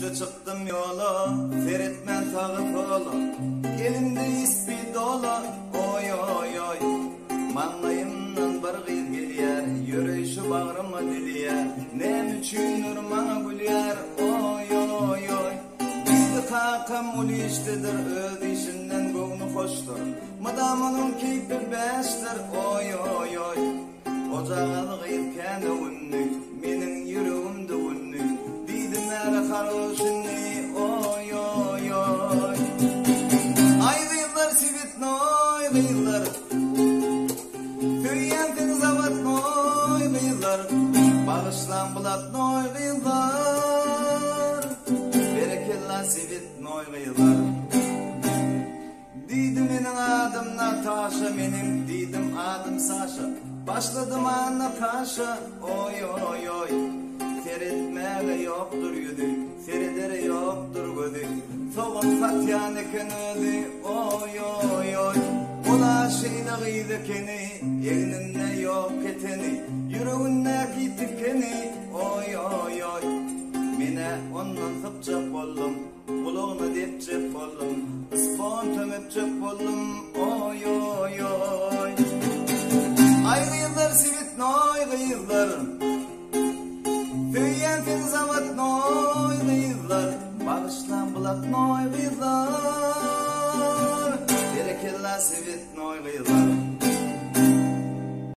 Düştü çıktım yola, Feritmen tağıp ola, elimde ispi dola, oy oy oy. Manlayımdan bir gıyıl gelyer, yürüyüşü bağrıma dilyer, nem üçünür bana gülyer, oy oy oy. Bizde kakam ulu iştedir, öz işinden gövnü hoştur, mıdamanın keyfi beştir, oy oy oy. Ocağı gıyılken ünlü, menin yüreğimde ünlü, diydim her karışını, oy oy oy. Ay gıyıllar sivit noy gıyıllar, Köyyen teni zavat noy gıyıllar, bağışlan bulat noy gıyıllar, berekella sivit noy gıyıllar. Diydim menin adım Natasha, menin diydim adım Sasha, başladım anla kaşa, oy oy oy. Feritmele yoktur yüdü, Feridere yoktur gödü, Soğun Fatyaneken ödü, oy oy oy. Ola şeyle gıydı keni, elinine yok eteni, yüreğine gittikeni, oy oy oy. Mine ondan tıpçak oldum, kulağına depçek oldum, ıspon tömepçek oldum, oy oy oy. Ay gıyıllar sivit noy gıyıllar, Köyyen fen zavat noy gıyıllar, bağışlan bulat noy gıyıllar, berekella sivit noy gıyıllar.